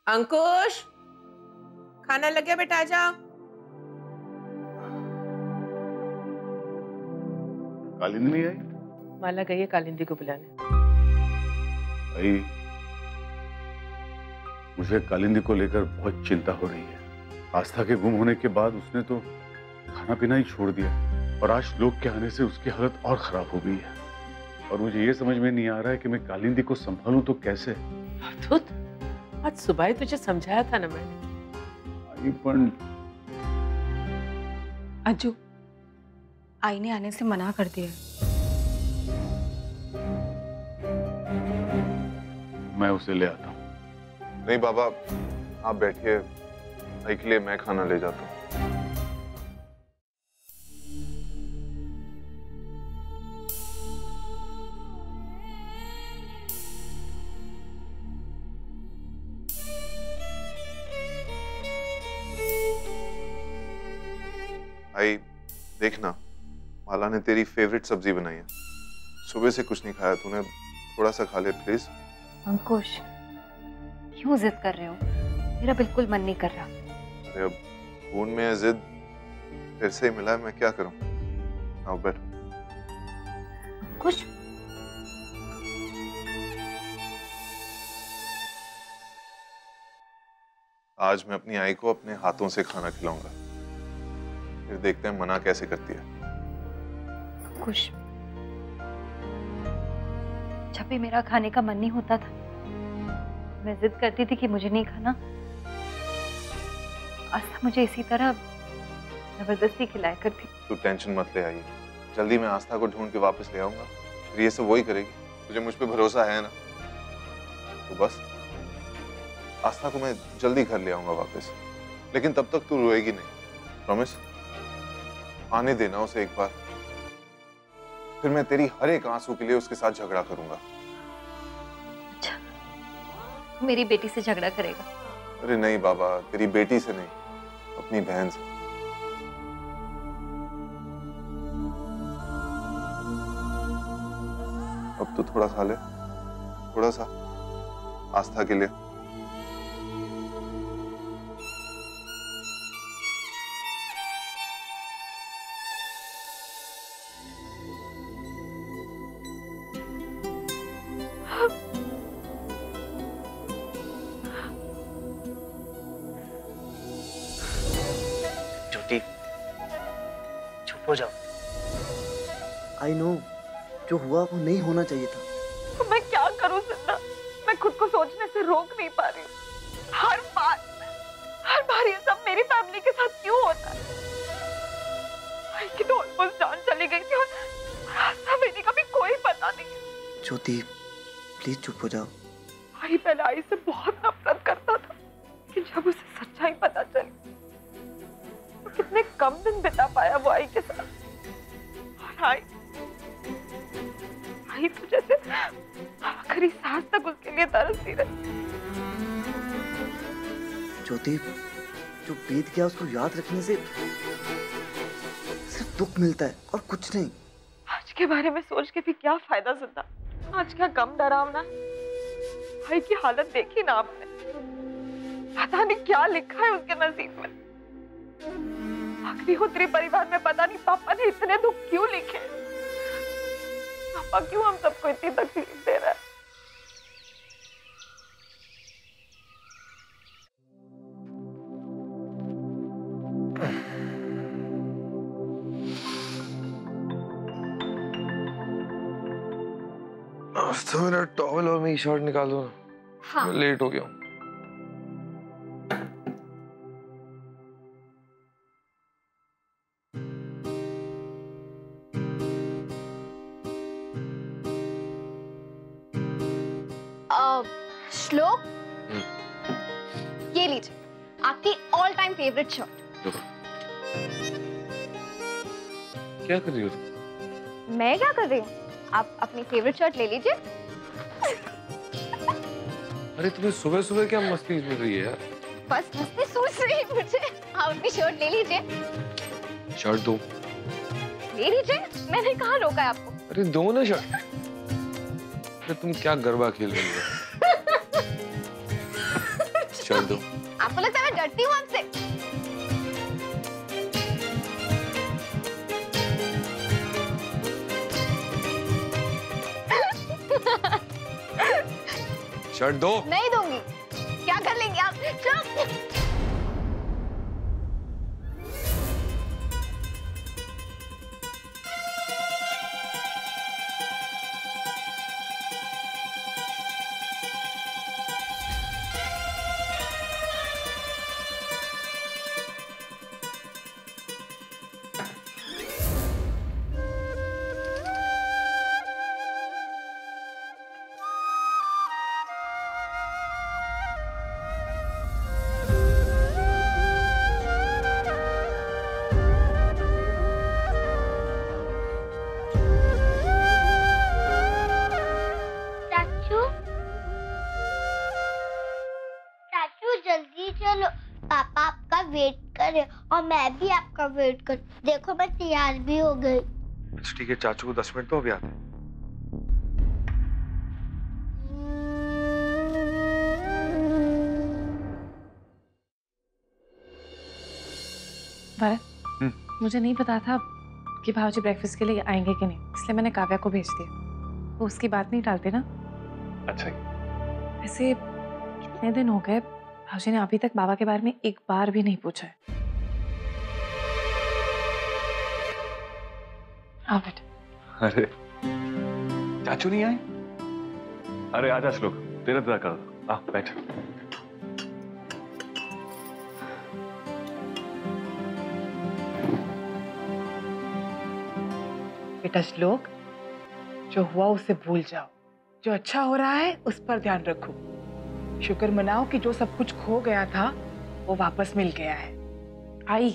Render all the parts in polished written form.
अंकुश, खाना लग गया बेटा, आ जाओ। कालिंदी नहीं आई? माला गई है कालिंदी को बुलाने। भाई, मुझे कालिंदी को लेकर बहुत चिंता हो रही है। आस्था के गुम होने के बाद उसने तो खाना पीना ही छोड़ दिया और आज लोग के आने से उसकी हालत और खराब हो गई है। और मुझे ये समझ में नहीं आ रहा है कि मैं कालिंदी को संभालूं तो कैसे। आज सुबह ही तुझे समझाया था ना मैंने। अज्जू, आई ने आने से मना कर दिया। मैं उसे ले आता हूँ। नहीं बाबा, आप बैठिए, आई के लिए मैं खाना ले जाता हूँ। आई, देखना, माला ने तेरी फेवरेट सब्जी बनाई है। सुबह से कुछ नहीं खाया तूने, थोड़ा सा खा ले प्लीज। अंकुश, क्यों जिद कर रहे हो? मेरा बिल्कुल मन नहीं कर रहा। अरे अब खून में है जिद, फिर से मिला है, मैं क्या करूं? आओ बैठो। अंकुश, आज मैं अपनी आई को अपने हाथों से खाना खिलाऊंगा, फिर देखते हैं मना कैसे करती है। अंकुश, जब भी मेरा खाने का मन नहीं होता था, मैं जिद करती थी कि मुझे नहीं खाना। आस्था मुझे इसी तरह जबरदस्ती खिलाया करती। तू टेंशन मत ले आई, जल्दी मैं आस्था को ढूंढ के वापस ले आऊंगा, फिर ये सब वही करेगी। तुझे मुझ पे भरोसा है ना? तो बस आस्था को मैं जल्दी घर ले आऊंगा वापस, लेकिन तब तक तू रोएगी नहीं, प्रॉमिस? आने देना उसे एक बार, फिर मैं तेरी हर एक आंसू के लिए उसके साथ झगड़ा करूंगा। अच्छा, तू मेरी बेटी से झगड़ा करेगा? अरे नहीं बाबा, तेरी बेटी से नहीं, अपनी बहन से। अब तो थोड़ा खा ले, थोड़ा सा आस्था के लिए। ज्योति, चुप हो जाओ। आई नो, जो हुआ वो नहीं होना चाहिए था। तो मैं क्या करूं जिंदा? मैं खुद को सोचने से रोक नहीं पा रही हूँ। हर बार ये सब मेरी फैमिली के साथ क्यों होता है? आई की तो ऑलमोस्ट जान चली गई थी और आस्था बेटी का भी कोई पता नहीं है। ज्योति, प्लीज चुप हो जाओ। आई पहले आई से बहुत नफरत करता था, लेकिन जब उसे सच्चाई पता चली तो कितने कम दिन बिता पाया वो आई के साथ। और आई तो जैसे आखिरी सांस तक उसके लिए तरसती रही। ज्योति, जो बीत गया उसको याद रखने से सिर्फ दुख मिलता है और कुछ नहीं। आज के बारे में सोच के भी क्या फायदा जिंदा? आज का गम डरावना। भाई की हालत देखी ना आपने, पता नहीं क्या लिखा है उसके नसीब में। अग्निहोत्री परिवार में पता नहीं पापा ने इतने दुख क्यों लिखे। पापा क्यों हम सबको इतनी तकलीफ दे रहा है? तो मेरा टॉवल और मेरी शर्ट निकालो। हाँ। मैं लेट हो गया हूँ। श्लोक, ये लीजिए आपकी ऑल टाइम फेवरेट शर्ट। क्या कर रही हो तुम? मैं क्या कर रही हूँ? आप अपनी फेवरेट शर्ट ले लीजिए। अरे तुम्हें सुबह सुबह क्या मस्ती मिल रही है यार? बस मस्ती सोच रही है मुझे। आप अपनी शर्ट ले लीजिए। शर्ट दो। ले लीजिए, मैंने कहाँ रोका है आपको? अरे दो ना शर्ट। अरे तुम क्या गरबा खेल रही हो? शर्ट दो। आपको लगता है मैं डरती हूँ आपसे? शर्ट दो। नहीं दूंगी। क्या कर लेंगे आप? चुप। जल्दी चलो, पापा आपका वेट करे और मैं भी आपका वेट कर। देखो मैं तैयार भी हो गई। ठीक है, चाचू को 10 मिनट तो अभी आते हैं। भरत, मुझे नहीं पता था कि भाऊजी ब्रेकफास्ट के लिए आएंगे कि नहीं, इसलिए मैंने काव्या को भेज दिया। वो उसकी बात नहीं टालते ना। अच्छा। वैसे कितने दिन हो गए, भाऊजी ने अभी तक बाबा के बारे में एक बार भी नहीं पूछा है। आओ बेटा। अरे चाचू नहीं आए? अरे आजा श्लोक, तेरा इंतजार कर दो। आ बैठ। बेटा श्लोक, जो हुआ उसे भूल जाओ। जो अच्छा हो रहा है उस पर ध्यान रखो। शुक्र मनाओ कि जो सब कुछ खो गया था वो वापस मिल गया है। आई।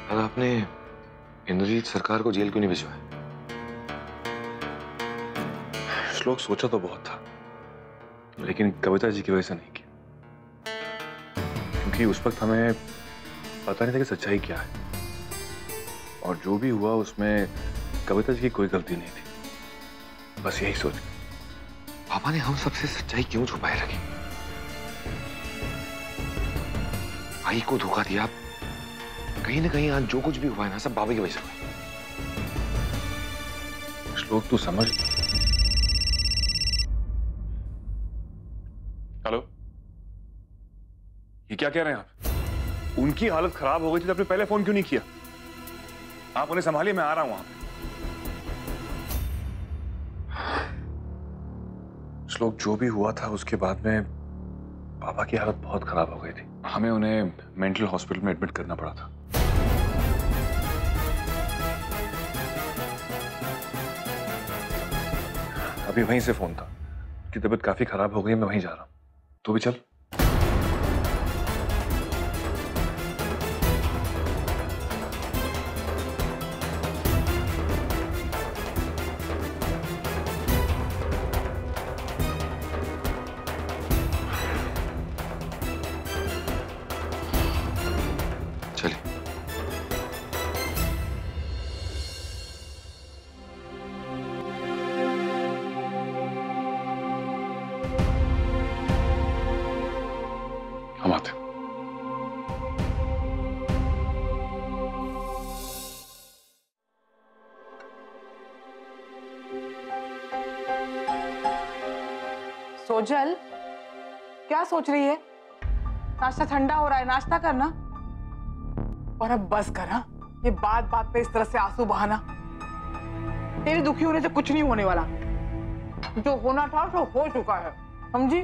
अगर आपने इंद्रजीत सरकार को जेल क्यों नहीं भिजवाया? श्लोक सोचा तो बहुत था, लेकिन कविता जी की वजह से नहीं किया, क्योंकि उस वक्त हमें पता नहीं था कि सच्चाई क्या है, और जो भी हुआ उसमें कविता जी की कोई गलती नहीं थी। बस यही सोच पापा ने हम सबसे सच्चाई क्यों छुपाए रखी? आई को धोखा दिया। कहीं ना कहीं आज जो कुछ भी हुआ है ना, सब बाबा की वजह से हुआ। श्लोक तू समझ। हेलो, ये क्या कह रहे हैं आप? उनकी हालत खराब हो गई थी तो आपने पहले फोन क्यों नहीं किया? आप उन्हें संभालिए, मैं आ रहा हूं वहां पे। श्लोक, जो भी हुआ था उसके बाद में पापा की हालत बहुत खराब हो गई थी। हमें उन्हें मेंटल हॉस्पिटल में एडमिट करना पड़ा था। अभी वहीं से फोन था कि तबीयत काफी खराब हो गई, मैं वहीं जा रहा हूं। तू भी चल। चलिए। हम आते हैं। सोजल, क्या सोच रही है? नाश्ता ठंडा हो रहा है, नाश्ता करना। और अब बस कर। हाँ, ये बात बात पे इस तरह से आंसू बहाना। तेरे दुखी होने से कुछ नहीं होने वाला। जो होना था वो हो चुका है, समझी?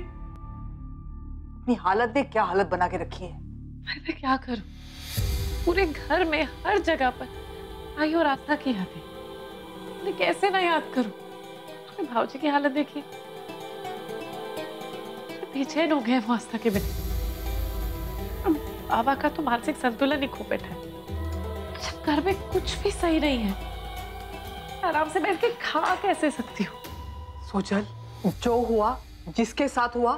अपनी हालत देख, क्या हालत बना के रखी है। मैं क्या करूं? पूरे घर में हर जगह पर आई और आस्था की यादें। मैं कैसे ना याद करूं? अपने भाऊजी की हालत देखिए, बेचैन हो गए वो आस्था के बिना। बाबा का तो मानसिक संतुलन ही खो बैठा है। जब घर में कुछ भी सही नहीं है, आराम से बैठ के खा कैसे सकती हूँ? सोजल, जो हुआ, जिसके साथ हुआ,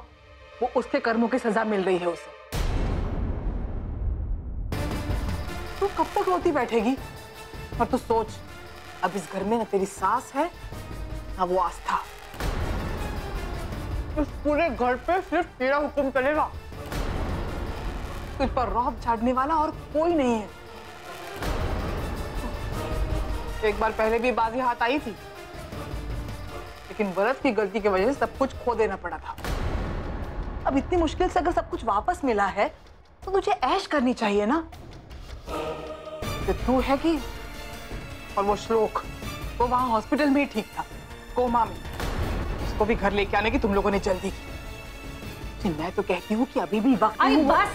वो उसके कर्मों की सजा मिल रही है उसे। तू कब तक रोती बैठेगी? और तू सोच, अब इस घर में ना तेरी सास है, ना वो आस्था। इस पूरे घर पे सिर्फ तेरा हुक्म चलेगा। तुझ पर रौब झाड़ने वाला और कोई नहीं है। एक बार पहले भी बाजी हाथ आई थी, लेकिन भरत की गलती की वजह से सब कुछ खो देना पड़ा था। अब इतनी मुश्किल से अगर सब कुछ वापस मिला है तो तुझे ऐश करनी चाहिए ना। तो तू है कि और वो श्लोक, वो वहां हॉस्पिटल में ही ठीक था, कोमा में। उसको भी घर लेके आने की तुम लोगों ने जल्दी की। मैं तो कहती हूँ कि अभी भी वक्त आई बस,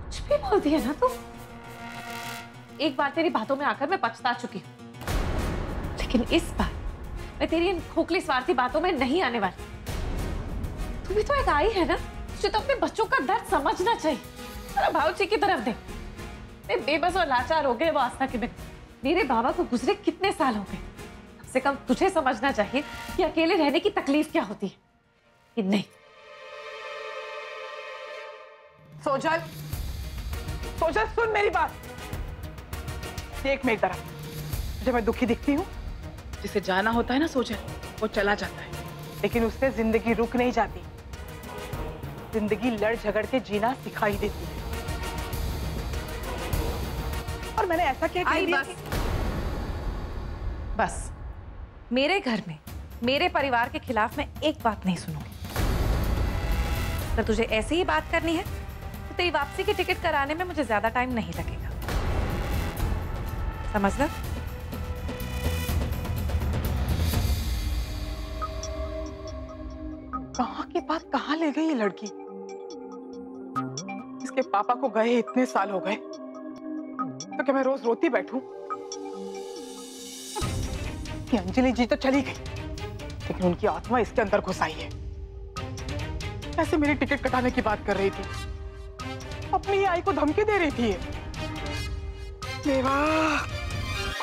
कुछ भी बोल दिया ना तू। एक बार तेरी बातों में आकर मैं पछता चुकी हूँ, लेकिन इस बार मैं तेरी इन खोखली स्वार्थी बातों में नहीं आने वाली। तू भी तो एक आई है ना, तुझे तो अपने बच्चों का दर्द समझना चाहिए। तेरा भाऊजी की तरफ देख, मैं बेबस और लाचार हो गए वो आस्था के बिना। मेरे बाबा को गुजरे कितने साल हो गए। कम से कम तुझे समझना चाहिए कि अकेले रहने की तकलीफ क्या होती है। कि नहीं सोजल, सोजल सुन मेरी बात। देख मेरी तरफ, जब मैं दुखी दिखती हूँ, जिसे जाना होता है ना सोजल, वो चला जाता है, लेकिन उससे जिंदगी रुक नहीं जाती। जिंदगी लड़ झगड़ के जीना सिखाई देती है। और मैंने ऐसा क्या कह दिया? बस मेरे घर में मेरे परिवार के खिलाफ मैं एक बात नहीं सुनूंगी। अगर तुझे ऐसी ही बात करनी है तो तेरी वापसी की टिकट कराने में मुझे ज्यादा टाइम नहीं लगेगा, समझ लो। कहाँ की बात कहाँ ले गई ये लड़की? इसके पापा को गए इतने साल हो गए, तो क्या मैं रोज रोती बैठूं? ये अंजलि जी तो चली गई, लेकिन उनकी आत्मा इसके अंदर घुस आई है। ऐसे मेरी टिकट कटाने की बात कर रही थी, अपनी ही आई को धमकी दे रही थी। देवा,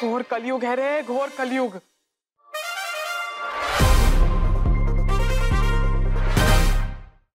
घोर कलयुग है रे, घोर कलयुग।